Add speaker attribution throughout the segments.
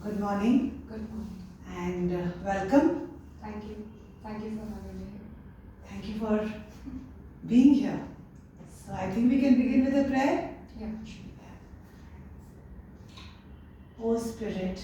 Speaker 1: Good morning
Speaker 2: Good morning.
Speaker 1: and welcome.
Speaker 2: Thank you. Thank you for having me here.
Speaker 1: Thank you for being here. So I think we can begin with a prayer.
Speaker 2: Yeah, sure.
Speaker 1: Oh Spirit,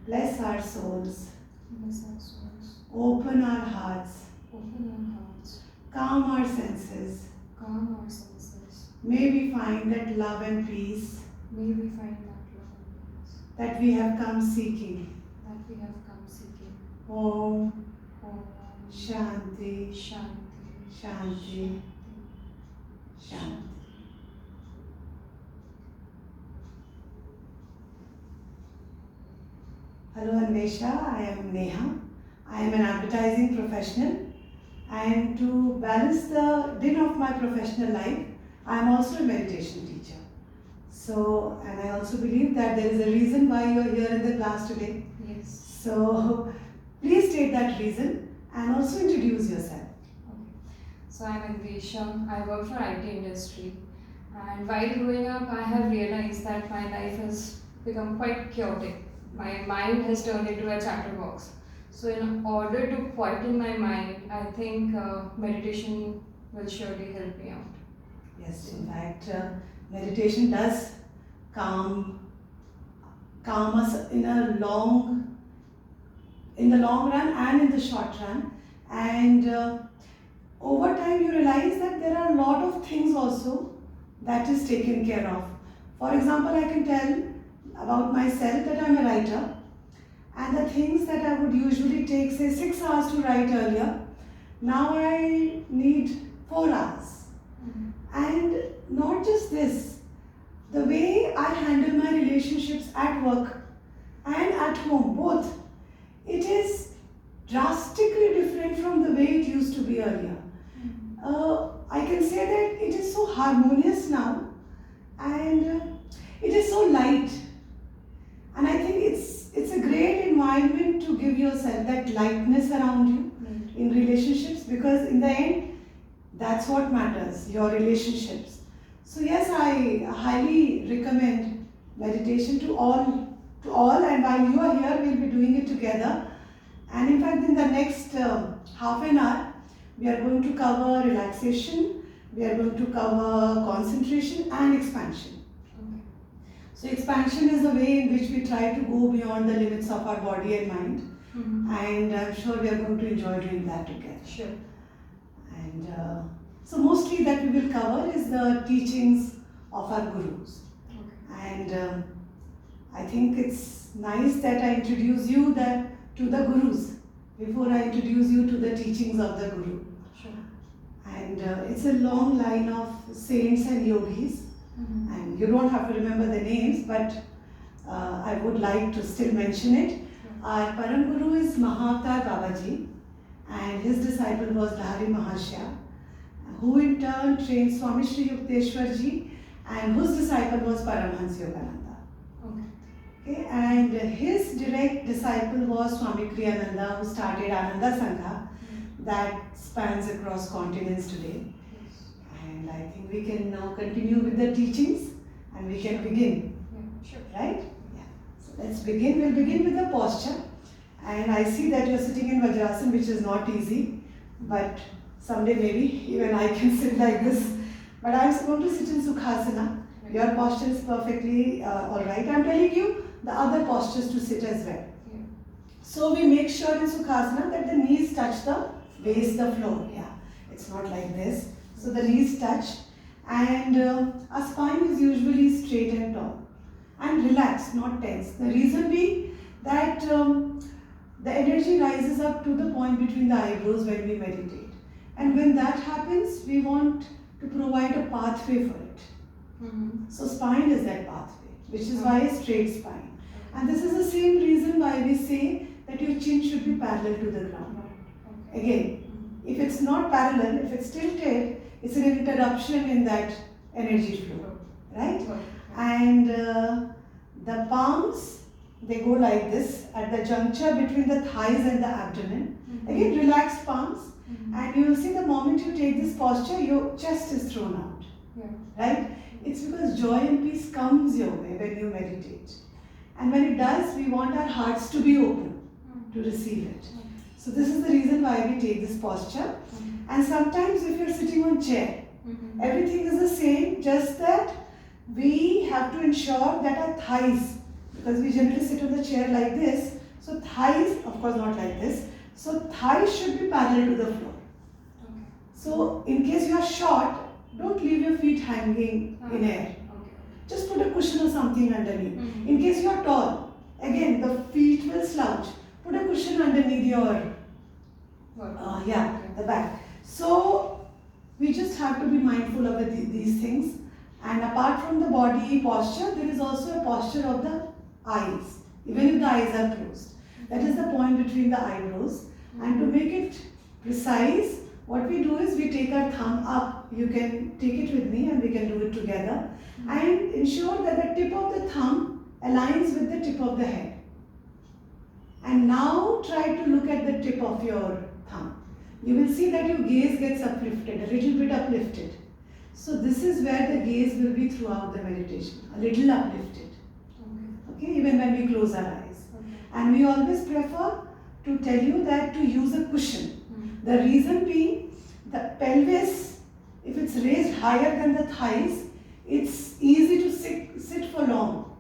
Speaker 1: bless our souls,
Speaker 2: Bless our souls.
Speaker 1: open our hearts,
Speaker 2: Open our hearts.
Speaker 1: calm our senses.
Speaker 2: Calm our senses.
Speaker 1: May we find that love and peace
Speaker 2: May we find that love and peace
Speaker 1: that we have come seeking.
Speaker 2: that we have come seeking.
Speaker 1: Om
Speaker 2: Om
Speaker 1: Shanti,
Speaker 2: Shanti.
Speaker 1: Shanti, Shanti. Hello Anvesha, I am Neha. I am an advertising professional, and to balance the din of my professional life, I am also a meditation teacher. So, and I also believe that there is a reason why you are here in the class today.
Speaker 2: Yes.
Speaker 1: So, please state that reason and also introduce yourself.
Speaker 2: Okay. So I'm Anvesha. I work for IT industry. And while growing up, I have realized that my life has become quite chaotic. My mind has turned into a chatterbox. So in order to quieten my mind, I think meditation will surely help me out.
Speaker 1: Yes, in fact, meditation does calm us in the long run and in the short run. And over time, you realize that there are a lot of things also that is taken care of. For example, I can tell about myself that I'm a writer, and the things that I would usually take, say, 6 hours to write earlier, now I need 4 hours. And not just this, the way I handle my relationships at work and at home, both, it is drastically different from the way it used to be earlier. I can say that it is so harmonious now, and it is so light. And I think it's a great environment to give yourself that lightness around you in relationships, because in the end, that's what matters, your relationships. So yes, I highly recommend meditation to all, and while you are here, we'll be doing it together. And in fact, in the next half an hour, we are going to cover relaxation, we are going to cover concentration and expansion.
Speaker 2: Okay.
Speaker 1: So expansion is the way in which we try to go beyond the limits of our body and mind, and I'm sure we are going to enjoy doing that together.
Speaker 2: Sure.
Speaker 1: And so mostly that we will cover is the teachings of our gurus.
Speaker 2: Okay.
Speaker 1: And I think it's nice that I introduce you to the gurus before I introduce you to the teachings of the guru.
Speaker 2: Sure.
Speaker 1: And it's a long line of saints and yogis, and you don't have to remember the names, but I would like to still mention it. Our Param Guru is Mahavatar Babaji, and his disciple was Lahari Mahashya, who in turn trained Swami Shri Yukteswar Ji, and whose disciple was Paramhans Yogananda.
Speaker 2: Okay.
Speaker 1: Okay, and his direct disciple was Swami Kriyananda, who started Ananda Sangha that spans across continents today.
Speaker 2: Yes.
Speaker 1: And I think we can now continue with the teachings and we can begin,
Speaker 2: Yeah, sure.
Speaker 1: right? Yeah. So let's begin. We'll begin with the posture. And I see that you're sitting in Vajrasana, which is not easy, but someday maybe even I can sit like this. But I'm going to sit in Sukhasana. Your posture is perfectly alright. I'm telling you the other postures to sit as well.
Speaker 2: Yeah.
Speaker 1: So we make sure in Sukhasana that the knees touch the base, the floor. Yeah, it's not like this. So the knees touch, and our spine is usually straight and tall and relaxed, not tense. The reason being that the energy rises up to the point between the eyebrows when we meditate. And when that happens, we want to provide a pathway for it. So spine is that pathway, which is why a straight spine. And this is the same reason why we say that your chin should be parallel to the ground.
Speaker 2: Okay.
Speaker 1: Again, if it's not parallel, if it's tilted, it's an interruption in that energy flow, right?
Speaker 2: Okay.
Speaker 1: And the palms, they go like this at the juncture between the thighs and the abdomen. Again, relaxed palms. And you will see the moment you take this posture, your chest is thrown out.
Speaker 2: Yeah.
Speaker 1: right? It's because joy and peace comes your way when you meditate. And when it does, we want our hearts to be open to receive it. So this is the reason why we take this posture. And sometimes if you're sitting on chair, everything is the same, just that we have to ensure that our thighs, because we generally sit on the chair like this, so thighs, of course not like this, so thighs should be parallel to the floor.
Speaker 2: Okay.
Speaker 1: So in case you are short, don't leave your feet hanging in air.
Speaker 2: Okay.
Speaker 1: Just put a cushion or something underneath.
Speaker 2: Mhm.
Speaker 1: In case you are tall, again the feet will slouch. Put a cushion underneath your the back. So we just have to be mindful of these things. And apart from the body posture, there is also a posture of the eyes, even if the eyes are closed. That is the point between the eyebrows. And to make it precise, what we do is we take our thumb up. You can take it with me and we can do it together. And ensure that the tip of the thumb aligns with the tip of the head. And now try to look at the tip of your thumb. You will see that your gaze gets uplifted, a little bit uplifted. So this is where the gaze will be throughout the meditation, a little uplifted. Okay, even when we close our eyes. And we always prefer to tell you that to use a cushion. The reason being, the pelvis, if it's raised higher than the thighs, it's easy to sit for long.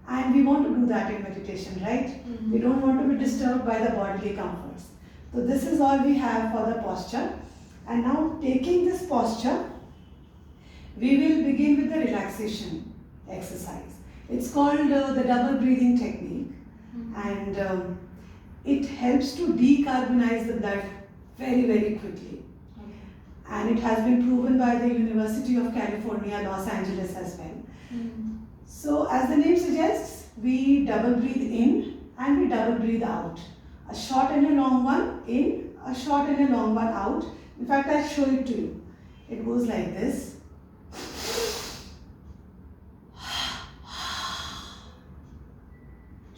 Speaker 1: And we want to do that in meditation, right? We don't want to be disturbed by the bodily comforts. So this is all we have for the posture. And now taking this posture, we will begin with the relaxation exercise. It's called the double breathing technique. And it helps to decarbonize the blood very, very quickly. And it has been proven by the University of California, Los Angeles as well. So as the name suggests, we double breathe in and we double breathe out. A short and a long one in, a short and a long one out. In fact, I'll show it to you. It goes like this.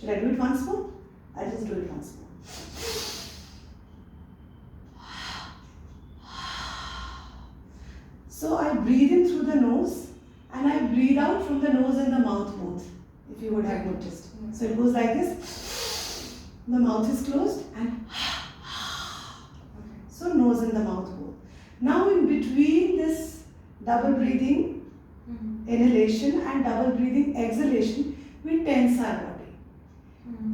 Speaker 1: Should I do it once more? I'll just do it once more. So I breathe in through the nose and I breathe out from the nose and the mouth both, if you would have noticed. So it goes like this. The mouth is closed and so nose and the mouth both. Now in between this double breathing inhalation and double breathing exhalation, we tense our body.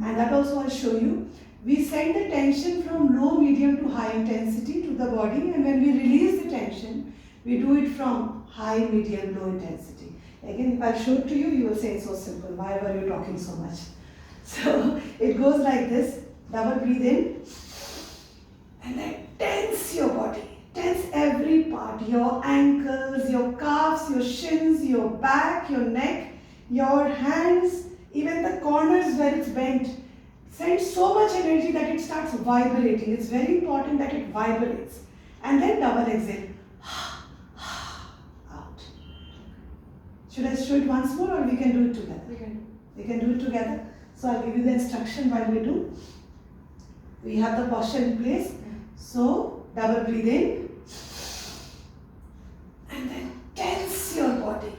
Speaker 1: And that also I'll show you. We send the tension from low, medium to high intensity to the body, and when we release the tension, we do it from high, medium, low intensity. Again, if I show it to you, you will say it's so simple. Why were you talking so much? So it goes like this. Double breathe in and then tense your body. Tense every part. Your ankles, your calves, your shins, your back, your neck, your hands, even the corners where it's bent. Send so much energy that it starts vibrating. It's very important that it vibrates. And then double exhale. Out. Should I show it once more or we can do it together? We can do it together. So I'll give you the instruction while we do. We have the posture in place. So double breathe in. And then tense your body.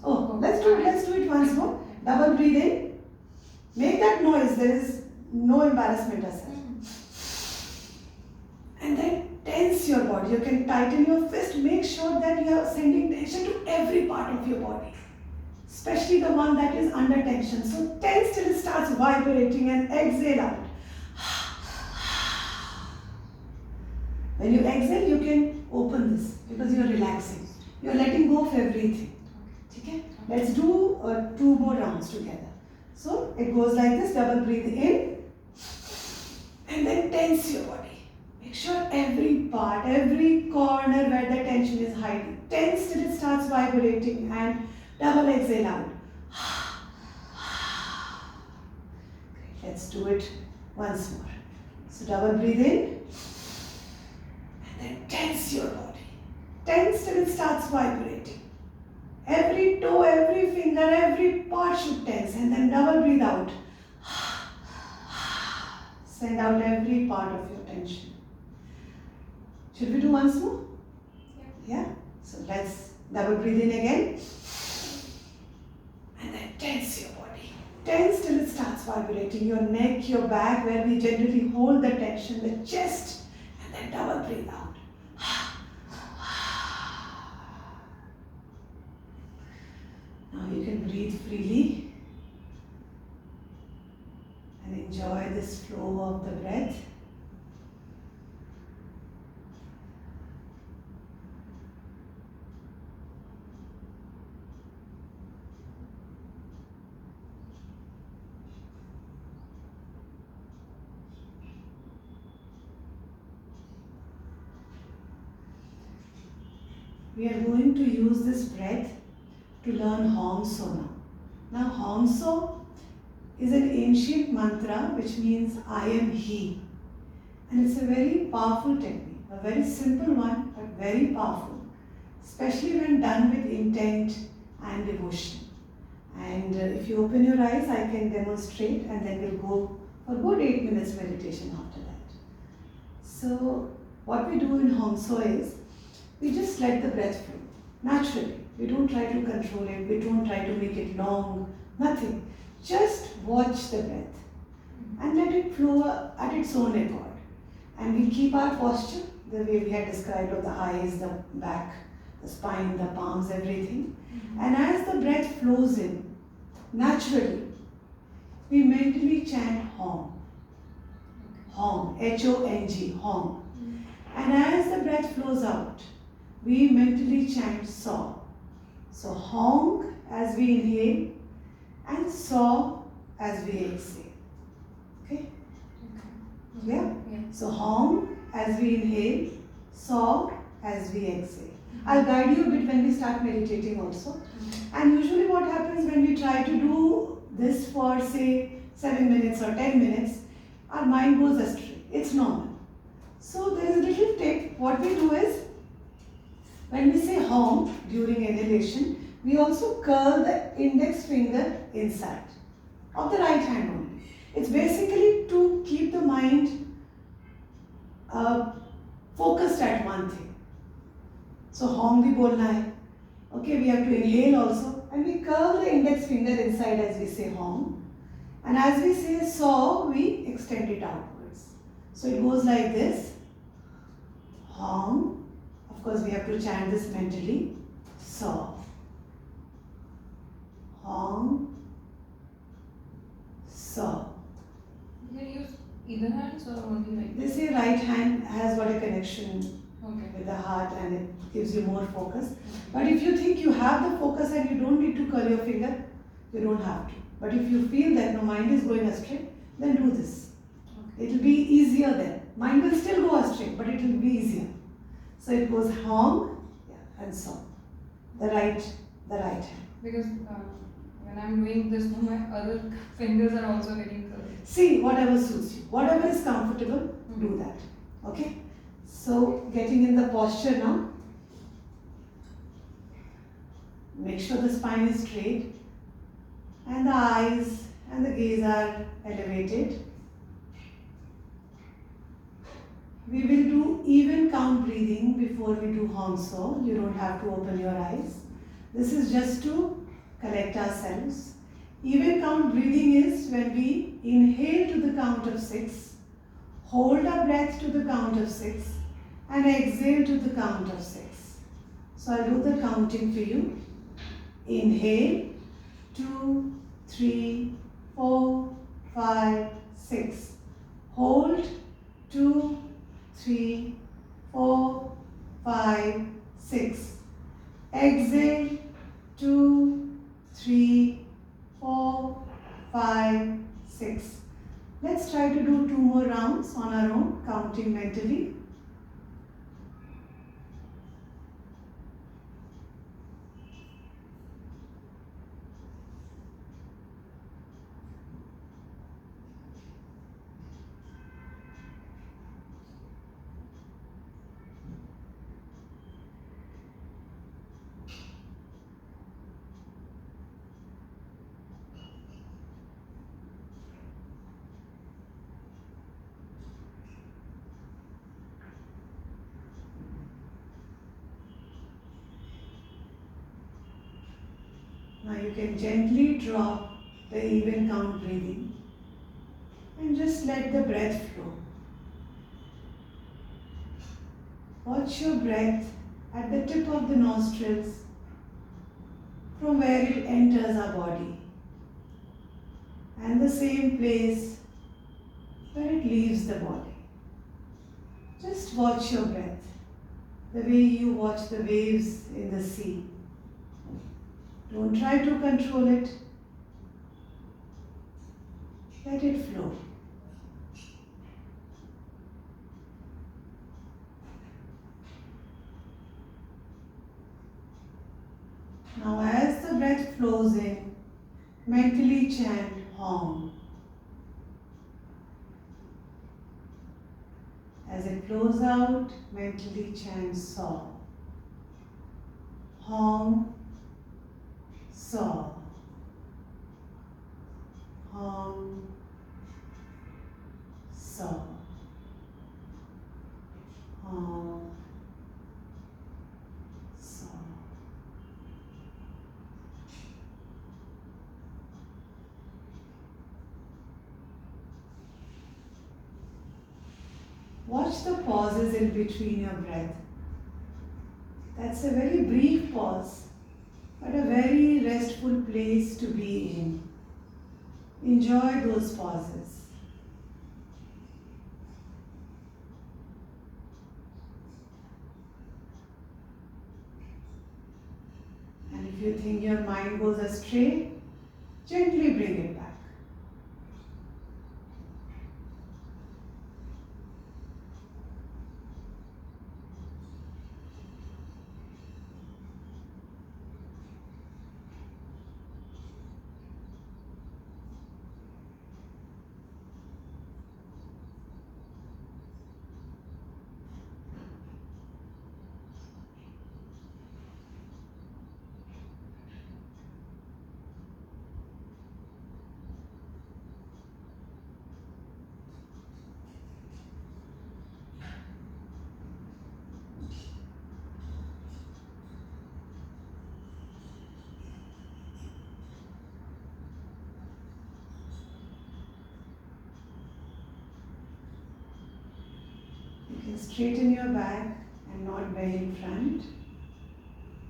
Speaker 1: Let's do it once more. Double breathe in. Make that noise. There is no embarrassment as such. And then tense your body. You can tighten your fist. Make sure that you are sending tension to every part of your body, especially the one that is under tension. So tense till it starts vibrating and exhale out. When you exhale, you can open this because you are relaxing. You are letting go of everything. Okay? Let's do 2 more rounds together. So it goes like this. Double breathe in and then tense your body. Make sure every part, every corner where the tension is hiding, tense till it starts vibrating and double exhale out. Let's do it once more. So double breathe in and then tense your body. Tense till it starts vibrating. Every toe, every finger, every part should tense and then double breathe out. Send out every part of your tension. Should we do once more? Yeah? So let's Double breathe in again. And then tense your body. Tense till it starts vibrating. Your neck, your back, where we generally hold the tension, the chest, and then double breathe out. Now you can breathe freely and enjoy this flow of the breath. We are going to use this breath to learn Hong So now. Now Hong So is an ancient mantra which means I am He. And it's a very powerful technique, a very simple one but very powerful, especially when done with intent and devotion. And if you open your eyes, I can demonstrate and then we'll go for good 8 minutes meditation after that. So what we do in Hong So is, we just let the breath flow naturally. We don't try to control it, we don't try to make it long, nothing. Just watch the breath and let it flow at its own accord. And we keep our posture the way we had described of the eyes, the back, the spine, the palms, everything. And as the breath flows in, naturally, we mentally chant Hong. Hong, H-O-N-G, Hong. And as the breath flows out, we mentally chant Saw. So Hong as we inhale and Saw as we exhale. Okay? Yeah? So Hong as we inhale, Saw as we exhale. I'll guide you a bit when we start meditating also. And usually what happens when we try to do this for say 7 minutes or 10 minutes, our mind goes astray. It's normal. So there is a little tip. What we do is, when we say Hong during inhalation, we also curl the index finger inside of the right hand only. It's basically to keep the mind focused at one thing. So Hong bhi bolna hai. Okay, we have to inhale also, and we curl the index finger inside as we say Hong. And as we say Saw, we extend it outwards. So it goes like this. Hong. Of course, we have to chant this mentally. Saw. Hong. Saw.
Speaker 2: You can use either hands or only like
Speaker 1: They say right hand has got a connection
Speaker 2: okay.
Speaker 1: with the heart and it gives you more focus. But if you think you have the focus and you don't need to curl your finger, you don't have to. But if you feel that no mind is going astray, then do this.
Speaker 2: Okay.
Speaker 1: It will be easier then. Mind will still go astray, but it will be easier. So it goes Hong, yeah, and Saw. The right hand.
Speaker 2: Because when I'm doing this, my other fingers are also getting curled.
Speaker 1: See, whatever suits you. Whatever is comfortable, do that. Okay? So, getting in the posture now. Make sure the spine is straight and the eyes and the gaze are elevated. We will do even count breathing before we do Hong So. You don't have to open your eyes. This is just to collect ourselves. Even count breathing is when we inhale to the count of 6, hold our breath to the count of 6, and exhale to the count of 6. So I'll do the counting for you. Inhale, 2, 3, 4, 5, 6. Hold, 2, 3, 4, 5, 6. Exhale, 2, 3, 4, 5, 6. Let's try to do 2 more rounds on our own, counting mentally. Now you can gently drop the even count breathing and just let the breath flow. Watch your breath at the tip of the nostrils from where it enters our body and the same place where it leaves the body. Just watch your breath the way you watch the waves in the sea. Don't try to control it. Let it flow. Now as the breath flows in, mentally chant Hom. As it flows out, mentally chant Saw. Hom, Saw. Hom, Saw. Hom, Saw. Watch the pauses in between your breath. That's a very brief pause, but a very restful place to be in. Enjoy those pauses. And if you think your mind goes astray, gently bring it back. You can straighten your back and not bend in front.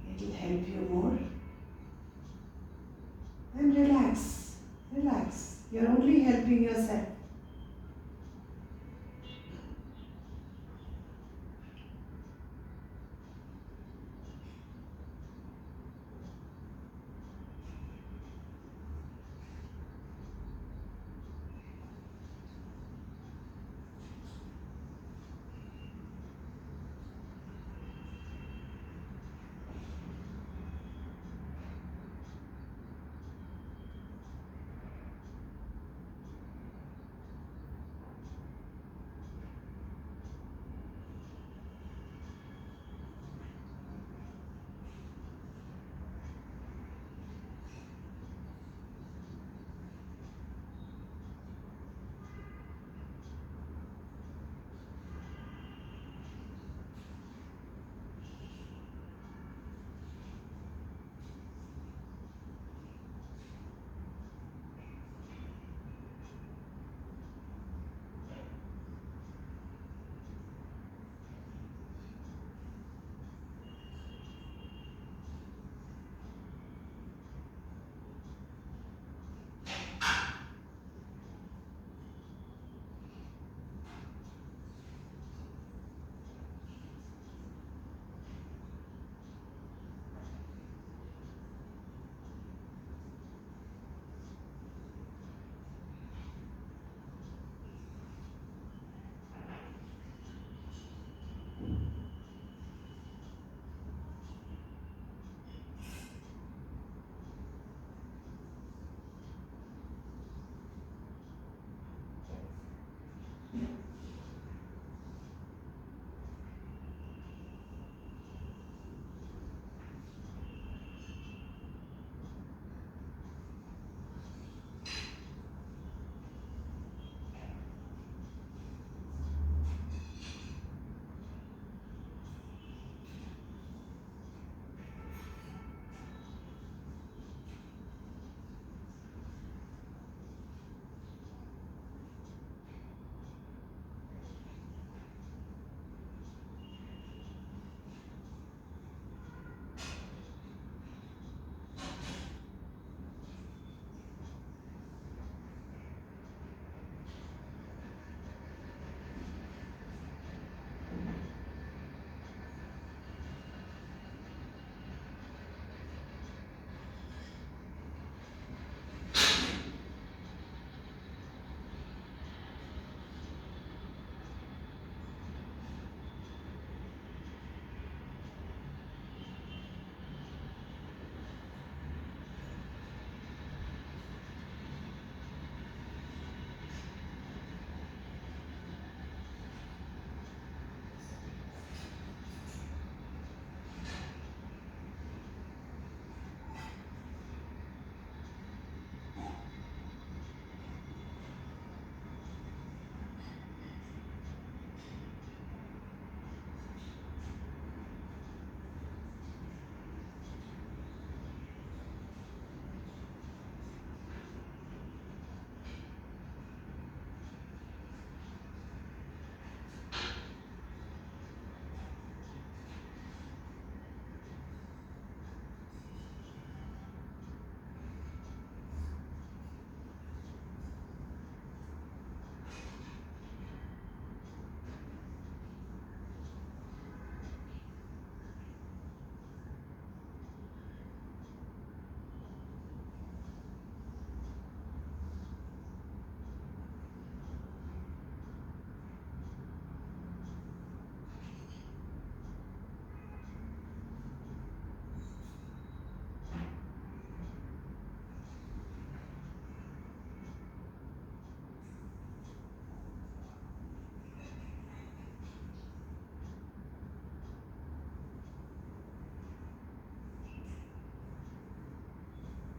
Speaker 1: It will help you more. And relax, relax. You're only helping yourself.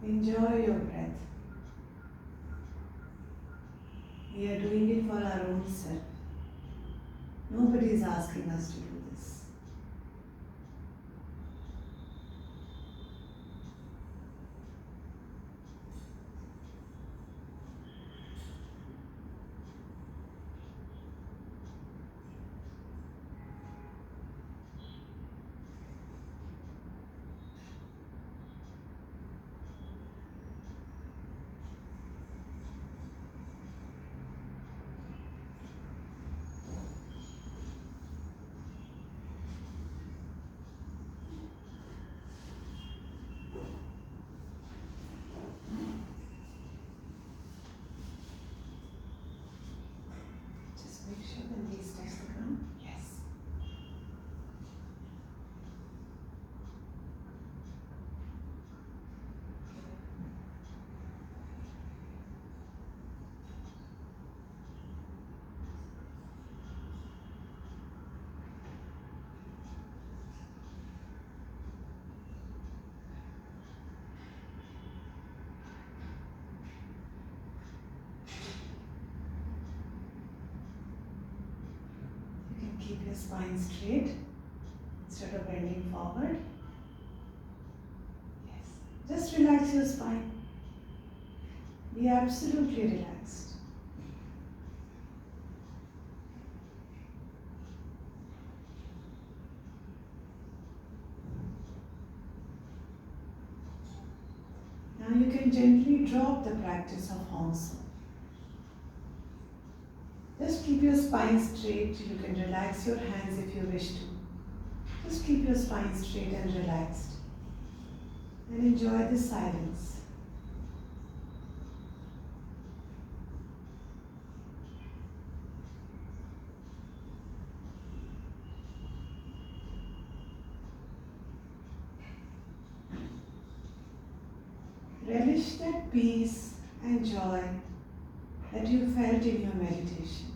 Speaker 1: Enjoy your breath. We are doing it for our own self. Nobody is asking us to do this. Just make sure the knees touch the ground. Yes. You can keep your spine straight instead of bending forward. Yes. Just relax your spine. Be absolutely relaxed. Now you can gently drop the practice of Hong Song. Just keep your spine straight. You can relax your hands if you wish to. Just keep your spine straight and relaxed. And enjoy the silence. Relish that peace and joy that you felt in your meditation.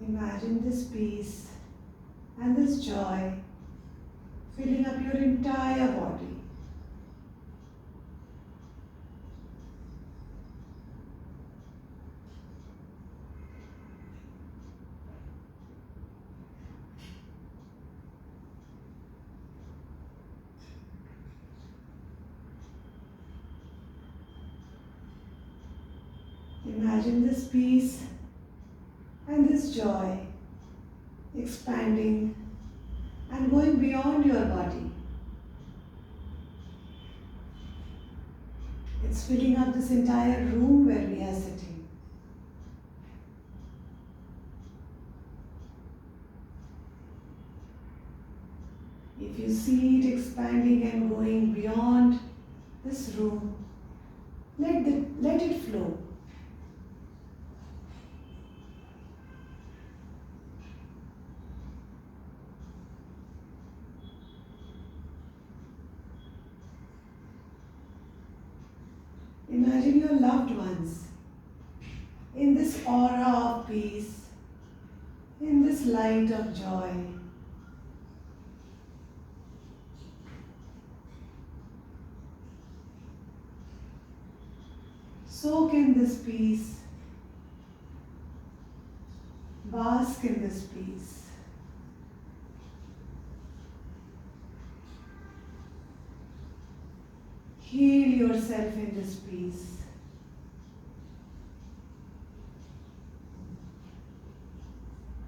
Speaker 1: Imagine this peace and this joy filling up your entire body. Imagine this peace and this joy expanding and going beyond your body. It's filling up this entire room where we are sitting. If you see it expanding and going beyond this room, let it flow. Imagine your loved ones in this aura of peace, in this light of joy. Soak in this peace, bask in this peace. Heal yourself in this peace.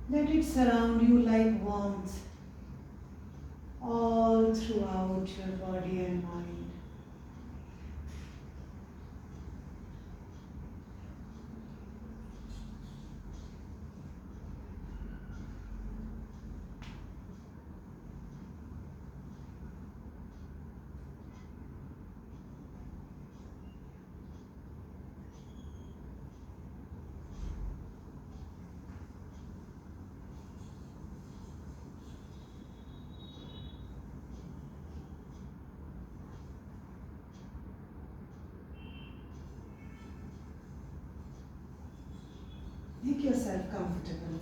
Speaker 1: Let it surround you like warmth all throughout your body and mind. Make yourself comfortable.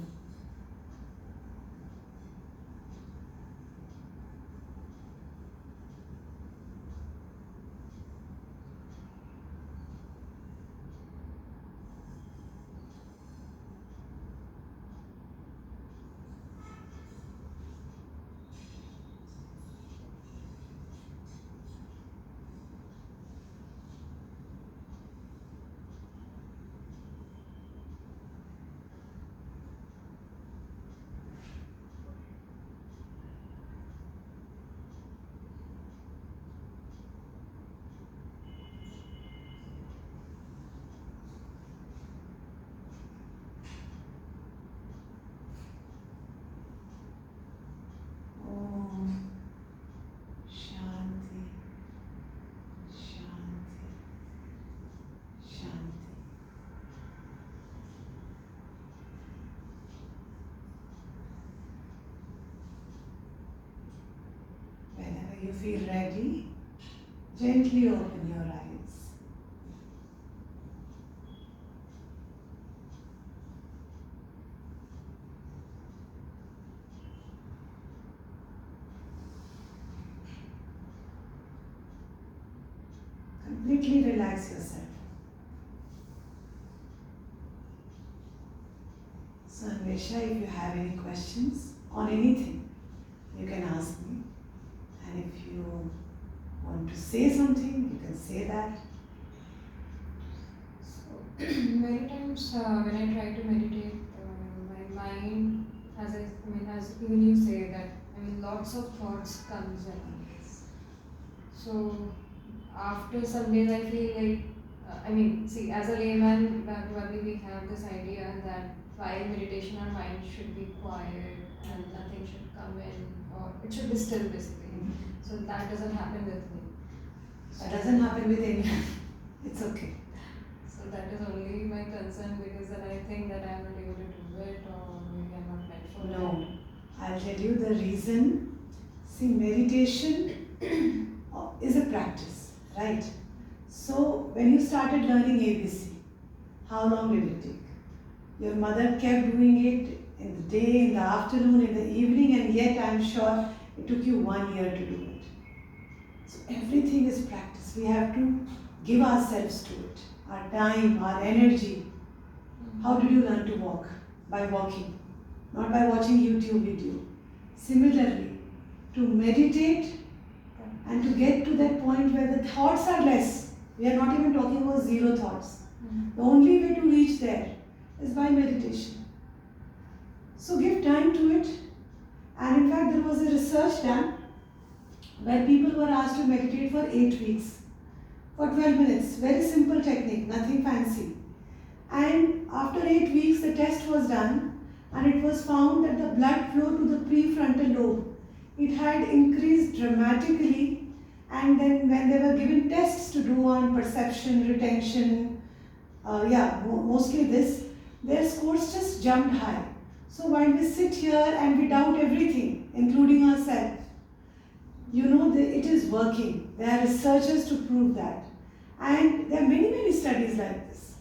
Speaker 1: Om Shanti, Shanti, Shanti. Whenever you feel ready, gently open your eyes. Completely relax yourself. So, Anvesha, if you have any questions on anything, you can ask me. And if you want to say something, you can say that.
Speaker 2: So, many times when I try to meditate, my mind, as even you say that, lots of thoughts comes in. So, after some days, I feel like, see, as a layman, probably we have this idea that while meditation, our mind should be quiet and nothing should come in, or it should be still basically. So, that doesn't happen with me.
Speaker 1: That doesn't happen with anyone. It's okay.
Speaker 2: So that is only my concern, because then I think that I am not able to do it, or maybe I am not meant for it.
Speaker 1: No, I'll tell you the reason. See, meditation is a practice, right? So, when you started learning ABC, how long did it take? Your mother kept doing it in the day, in the afternoon, in the evening, and yet I'm sure it took you 1 year to do it. So, everything is practice. We have to give ourselves to it. Our time, our energy. How did you learn to walk? By walking, not by watching YouTube video. Similarly, to meditate and to get to that point where the thoughts are less. We are not even talking about zero thoughts. The only way to reach there is by meditation. So give time to it. And in fact, there was a research done where people were asked to meditate for 8 weeks, for 12 minutes. Very simple technique, nothing fancy. And after 8 weeks, the test was done, and it was found that the blood flow to the prefrontal lobe, it had increased dramatically. And then when they were given tests to do on perception, retention, mostly this, their scores just jumped high. So while we sit here and we doubt everything, including ourselves, it is working. There are researchers to prove that. And there are many, many studies like this.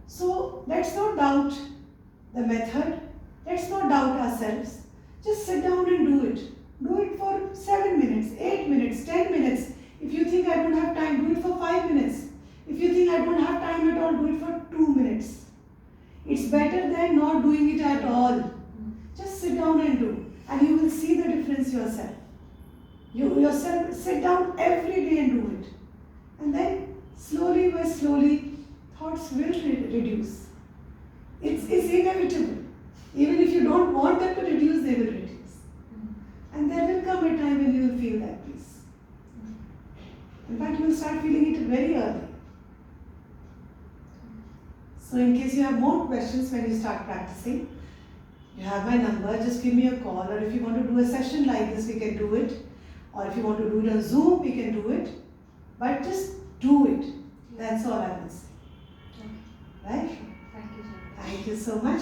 Speaker 1: So let's not doubt the method. Let's not doubt ourselves. Just sit down and do it. Do it for 7 minutes, 8 minutes, 10 minutes. If you think I don't have time, do it for 5 minutes. If you think I don't have time at all, do it for 2 minutes. It's better than not doing it at all. Just sit down and do, and you will see the difference yourself. You yourself sit down every day and do it. And then slowly by slowly, thoughts will reduce. It's inevitable. Even if you don't want them to reduce, they will reduce. And there will come a time when you will feel that peace. In fact, you will start feeling it very early. So in case you have more questions when you start practicing, you have my number, just give me a call, or if you want to do a session like this, we can do it. Or if you want to do it on Zoom, we can do it. But just do it. That's all I will say.
Speaker 2: Okay.
Speaker 1: Right?
Speaker 2: Thank you so much.
Speaker 1: Thank you so much.